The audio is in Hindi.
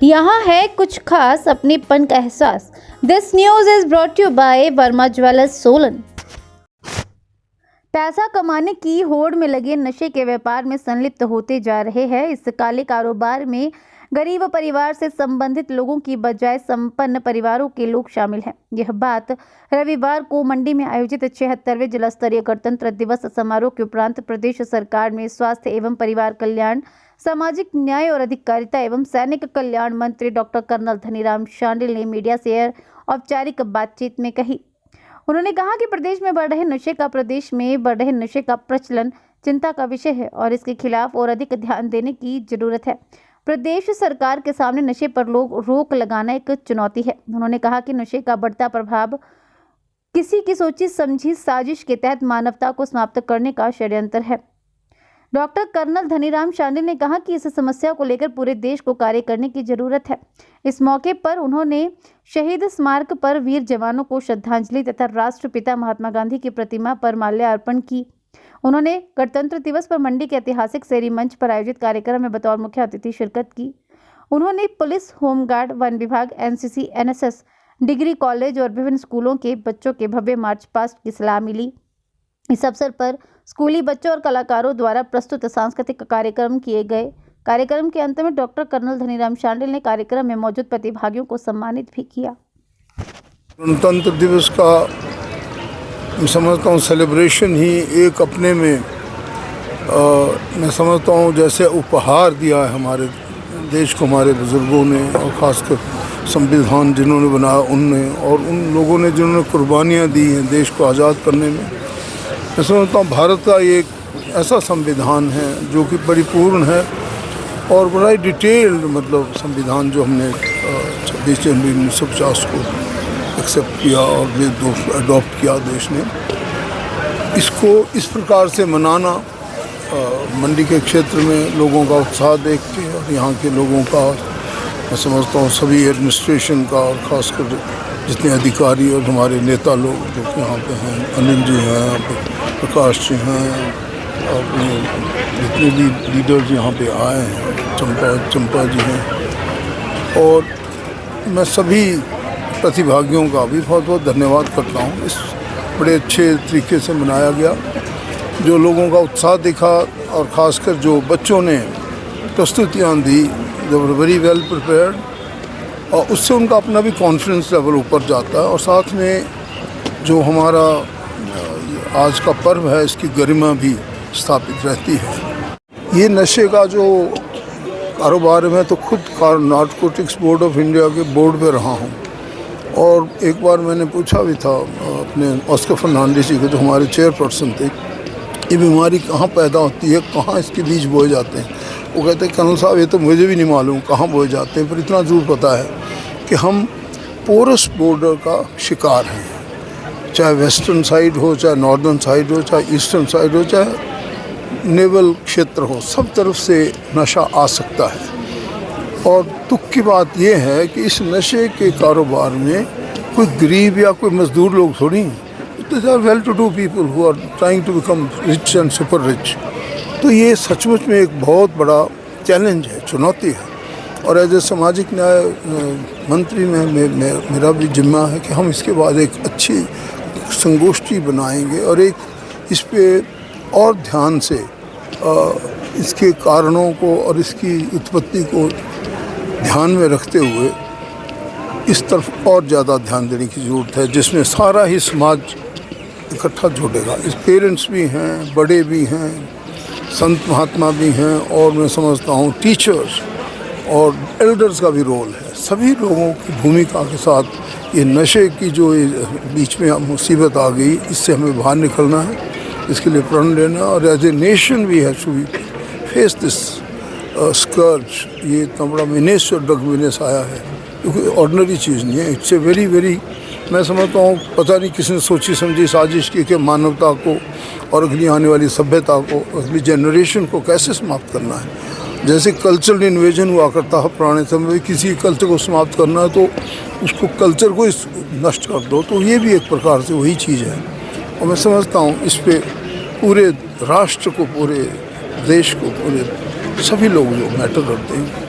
यहाँ है कुछ खास अपनेपन का एहसास। This news is brought you by Verma jewellers Solan. पैसा कमाने की होड़ में लगे नशे के व्यापार में संलिप्त होते जा रहे हैं। इस काले कारोबार में गरीब परिवार से संबंधित लोगों की बजाय संपन्न परिवारों के लोग शामिल हैं। यह बात रविवार को मंडी में आयोजित 76वें जिला स्तरीय गणतंत्र दिवस समारोह के उपरांत प्रदेश सरकार में स्वास्थ्य एवं परिवार कल्याण, सामाजिक न्याय और अधिकारिता एवं सैनिक कल्याण मंत्री डॉक्टर कर्नल धनीराम शांडिल ने मीडिया से औपचारिक बातचीत में कही। उन्होंने कहा कि प्रदेश में बढ़ रहे नशे का प्रचलन चिंता का विषय है और इसके खिलाफ और अधिक ध्यान देने की जरूरत है। प्रदेश सरकार के सामने नशे पर रोक लगाना एक चुनौती है। उन्होंने कहा कि नशे का बढ़ता प्रभाव किसी की सोची समझी साजिश के तहत मानवता को समाप्त करने का षड्यंत्र है। डॉक्टर कर्नल धनीराम शांडिल ने कहा कि इस समस्या को लेकर पूरे देश को कार्य करने की जरूरत है। इस मौके पर उन्होंने शहीद स्मारक पर वीर जवानों को श्रद्धांजलि तथा राष्ट्रपिता महात्मा गांधी की प्रतिमा पर माल्यार्पण की। उन्होंने गणतंत्र दिवस पर मंडी के ऐतिहासिक शहरी मंच पर आयोजित कार्यक्रम में बतौर मुख्य अतिथि शिरकत की। उन्होंने पुलिस, होमगार्ड, वन विभाग, एनसीसी, एनएसएस, डिग्री कॉलेज और विभिन्न स्कूलों के बच्चों के भव्य मार्च पास्ट की सलामी ली। इस अवसर पर स्कूली बच्चों और कलाकारों द्वारा प्रस्तुत सांस्कृतिक कार्यक्रम किए गए। कार्यक्रम के अंत में डॉक्टर कर्नल धनीराम शांडिल ने कार्यक्रम में मौजूद प्रतिभागियों को सम्मानित भी किया। गणतंत्र दिवस का मैं समझता हूँ सेलिब्रेशन ही एक अपने में मैं समझता हूँ जैसे उपहार दिया है हमारे देश को हमारे बुजुर्गों ने, और ख़ासकर संविधान जिन्होंने बनाया उनने, और उन लोगों ने जिन्होंने कुर्बानियाँ दी हैं देश को आज़ाद करने में। मैं समझता हूँ भारत का एक ऐसा संविधान है जो कि परिपूर्ण है और बड़ा ही डिटेल्ड मतलब संविधान जो हमने 26 जनवरी 1950 को एक्सेप्ट किया और अडॉप्ट किया देश ने। इसको इस प्रकार से मनाना मंडी के क्षेत्र में लोगों का उत्साह देख के और यहाँ के लोगों का मैं समझता हूँ सभी एडमिनिस्ट्रेशन का और ख़ासकर जितने अधिकारी और हमारे नेता लोग जो यहाँ पे हैं, अनिल जी हैं यहाँ पे, प्रकाश जी हैं और जितने भी लीडर्स यहाँ पे आए हैं, चंपा जी हैं, और मैं सभी प्रतिभागियों का भी बहुत बहुत धन्यवाद करता हूँ। इस बड़े अच्छे तरीके से मनाया गया, जो लोगों का उत्साह दिखा और ख़ासकर जो बच्चों ने प्रस्तुतियाँ दी, दे वर वेरी वेल प्रिपेयर्ड, और उससे उनका अपना भी कॉन्फिडेंस लेवल ऊपर जाता है। और साथ में जो हमारा आज का पर्व है इसकी गरिमा भी स्थापित रहती है। ये नशे का जो कारोबार है, मैं तो खुद नारकोटिक्स बोर्ड ऑफ इंडिया के बोर्ड पे रहा हूँ, और एक बार मैंने पूछा भी था अपने ऑस्कर फर्नांडिस जी को जो हमारे चेयरपर्सन थे, ये बीमारी कहाँ पैदा होती है, कहाँ इसके बीज बोए जाते हैं। वो कहते हैं कर्नल साहब ये तो मुझे भी नहीं मालूम कहाँ बोए जाते हैं, पर इतना ज़रूर पता है कि हम पोरस बॉर्डर का शिकार हैं। चाहे वेस्टर्न साइड हो, चाहे नॉर्दर्न साइड हो, चाहे ईस्टर्न साइड हो, चाहे नेवल क्षेत्र हो, सब तरफ से नशा आ सकता है। और दुख की बात यह है कि इस नशे के कारोबार में कोई गरीब या कोई मजदूर लोग थोड़ी हैं। These are well-to-do people who are trying to become rich and super rich. तो ये सचमुच में एक बहुत बड़ा चैलेंज है, चुनौती है। और एज ए सामाजिक न्याय मंत्री में मेरा भी जिम्मा है कि हम इसके बाद एक अच्छी संगोष्ठी बनाएंगे और एक इस पे और ध्यान से इसके कारणों को और इसकी उत्पत्ति को ध्यान में रखते हुए इस तरफ और ज़्यादा ध्यान देने की ज़रूरत है, जिसमें सारा ही समाज इकट्ठा जुटेगा। इस पेरेंट्स भी हैं, बड़े भी हैं, संत महात्मा भी हैं, और मैं समझता हूँ टीचर्स और एल्डर्स का भी रोल है। सभी लोगों की भूमिका के साथ ये नशे की जो बीच में मुसीबत आ गई, इससे हमें बाहर निकलना है, इसके लिए प्रण लेना। और as a nation we have to face this scourge. ये इतना बड़ा मीनेस और ड्रग मीनेस आया है, क्योंकि ऑर्डिनरी चीज़ नहीं है। इट्स ए वेरी वेरी मैं समझता हूँ पता नहीं किसने सोची समझी साजिश की कि मानवता को और अगली आने वाली सभ्यता को, अगली जनरेशन को कैसे समाप्त करना है। जैसे कल्चरल इन्वेजन हुआ करता है पुराने समय में, किसी कल्चर को समाप्त करना है तो उसको कल्चर को नष्ट कर दो, तो ये भी एक प्रकार से वही चीज़ है। और मैं समझता हूँ इस पर पूरे राष्ट्र को, पूरे देश को, पूरे सभी लोग जो मैटर करते हैं